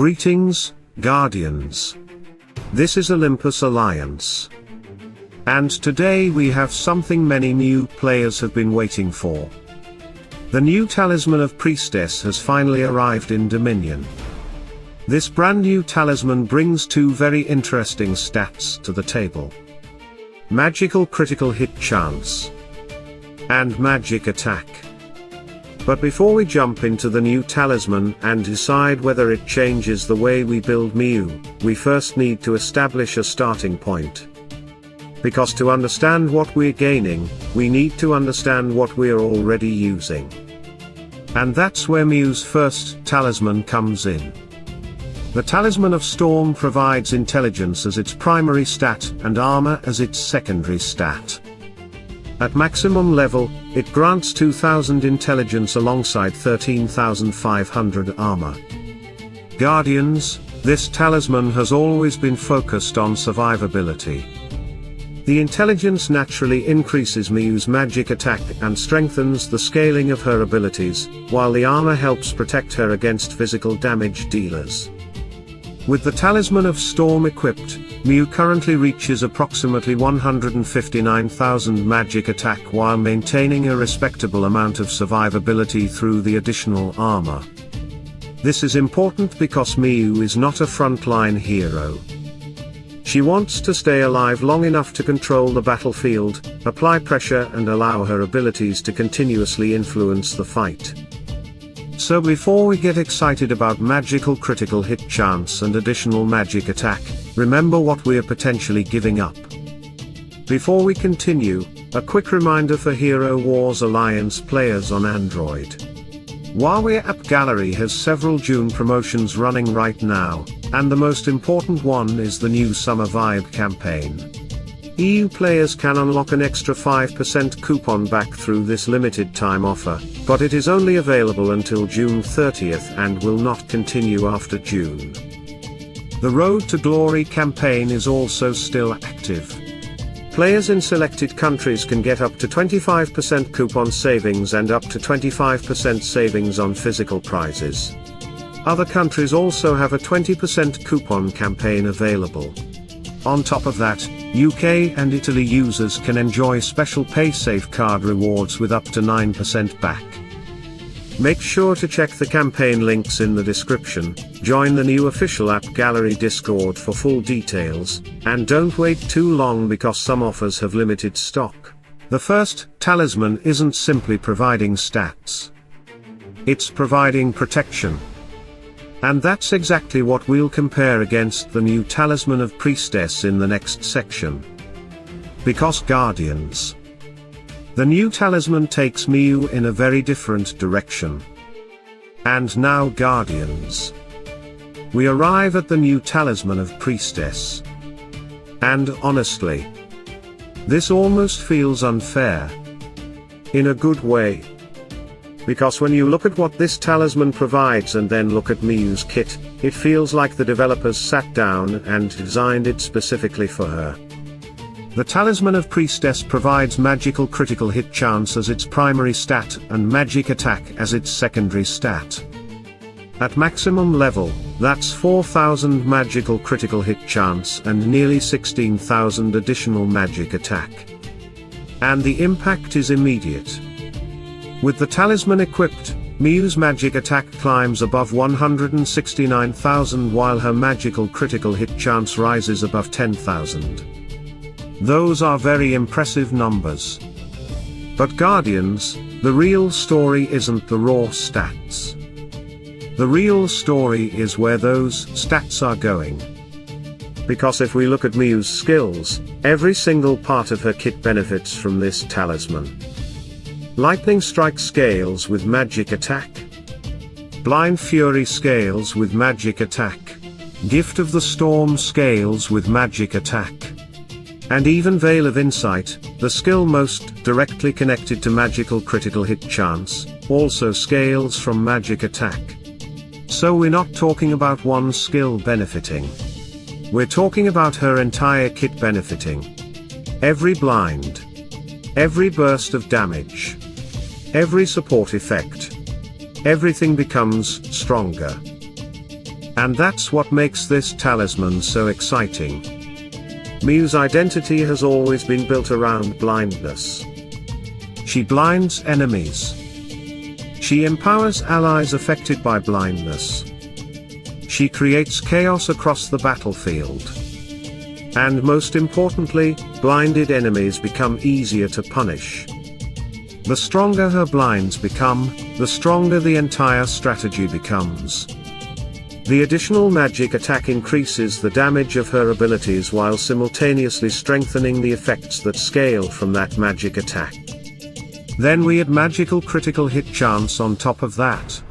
Greetings, Guardians. This is Olympus Alliance. And today we have something many new players have been waiting for. The new Talisman of Priestess has finally arrived in Dominion. This brand new talisman brings two very interesting stats to the table. Magical critical hit chance and magic attack. But before we jump into the new talisman and decide whether it changes the way we build MIU, we first need to establish a starting point. Because to understand what we're gaining, we need to understand what we're already using. And that's where MIU'S first talisman comes in. The Talisman of Storm provides intelligence as its primary stat and armor as its secondary stat. At maximum level, it grants 2000 intelligence alongside 13,500 armor. Guardians, this talisman has always been focused on survivability. The intelligence naturally increases MIU'S magic attack and strengthens the scaling of her abilities, while the armor helps protect her against physical damage dealers. With the Talisman of Storm equipped, MIU currently reaches approximately 159,000 magic attack while maintaining a respectable amount of survivability through the additional armor. This is important because MIU is not a frontline hero. She wants to stay alive long enough to control the battlefield, apply pressure and allow her abilities to continuously influence the fight. So before we get excited about magical critical hit chance and additional magic attack, remember what we're potentially giving up. Before we continue, a quick reminder for Hero Wars Alliance players on Android. Huawei AppGallery has several June promotions running right now, and the most important one is the new Summer Vibe campaign. EU players can unlock an extra 5% coupon back through this limited time offer, but it is only available until June 30th and will not continue after June. The Road to Glory campaign is also still active. Players in selected countries can get up to 25% coupon savings and up to 25% savings on physical prizes. Other countries also have a 20% coupon campaign available. On top of that, UK and Italy users can enjoy special PaySafeCard rewards with up to 9% back. Make sure to check the campaign links in the description, join the new official AppGallery Discord for full details, and don't wait too long because some offers have limited stock. The first talisman isn't simply providing stats. It's providing protection. And that's exactly what we'll compare against the new Talisman of Priestess in the next section. Because Guardians, the new talisman takes MIU in a very different direction. And now Guardians, we arrive at the new Talisman of Priestess. And honestly, this almost feels unfair. In a good way. Because when you look at what this talisman provides and then look at MIU'S kit, it feels like the developers sat down and designed it specifically for her. The Talisman of Priestess provides magical critical hit chance as its primary stat and magic attack as its secondary stat. At maximum level, that's 4,000 magical critical hit chance and nearly 16,000 additional magic attack. And the impact is immediate. With the talisman equipped, MIU'S magic attack climbs above 169,000 while her magical critical hit chance rises above 10,000. Those are very impressive numbers. But Guardians, the real story isn't the raw stats. The real story is where those stats are going. Because if we look at MIU'S skills, every single part of her kit benefits from this talisman. Lightning Strike scales with magic attack. Blind Fury scales with magic attack. Gift of the Storm scales with magic attack. And even Veil of Insight, the skill most directly connected to magical critical hit chance, also scales from magic attack. So we're not talking about one skill benefiting. We're talking about her entire kit benefiting. Every blind. Every burst of damage. Every support effect. Everything becomes stronger. And that's what makes this talisman so exciting. MIU'S identity has always been built around blindness. She blinds enemies. She empowers allies affected by blindness. She creates chaos across the battlefield. And most importantly, blinded enemies become easier to punish. The stronger her blinds become, the stronger the entire strategy becomes. The additional magic attack increases the damage of her abilities while simultaneously strengthening the effects that scale from that magic attack. Then we add magical critical hit chance on top of that.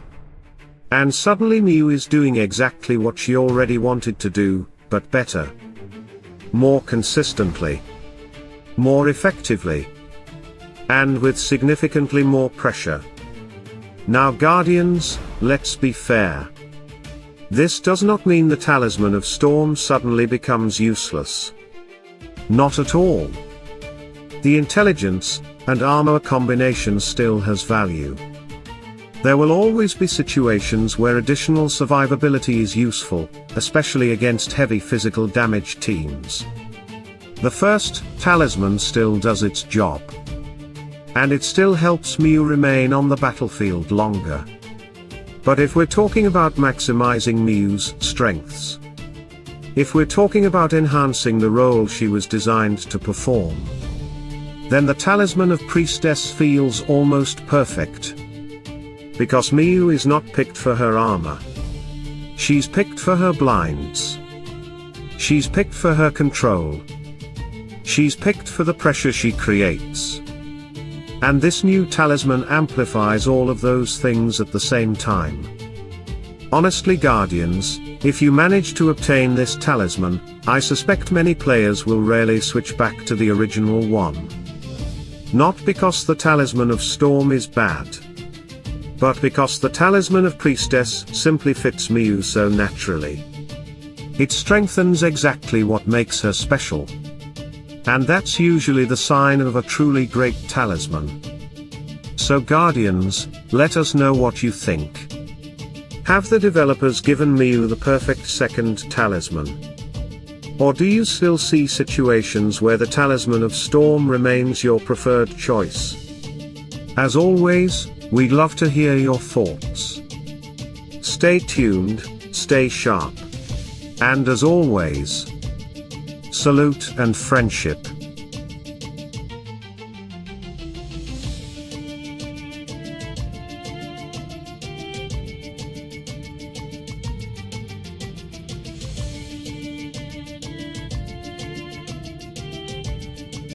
And suddenly MIU is doing exactly what she already wanted to do, but better. More consistently. More effectively. And with significantly more pressure. Now Guardians, let's be fair. This does not mean the Talisman of Storm suddenly becomes useless. Not at all. The intelligence and armor combination still has value. There will always be situations where additional survivability is useful, especially against heavy physical damage teams. The first talisman still does its job. And it still helps MIU remain on the battlefield longer. But if we're talking about maximizing MIU'S strengths, if we're talking about enhancing the role she was designed to perform, then the Talisman of Priestess feels almost perfect. Because MIU is not picked for her armor. She's picked for her blinds. She's picked for her control. She's picked for the pressure she creates. And this new talisman amplifies all of those things at the same time. Honestly Guardians, if you manage to obtain this talisman, I suspect many players will rarely switch back to the original one. Not because the Talisman of Storm is bad. But because the Talisman of Priestess simply fits MIU so naturally. It strengthens exactly what makes her special. And that's usually the sign of a truly great talisman. So Guardians, let us know what you think. Have the developers given MIU the perfect second talisman? Or do you still see situations where the Talisman of Storm remains your preferred choice? As always, we'd love to hear your thoughts. Stay tuned, stay sharp. And as always, salute and friendship.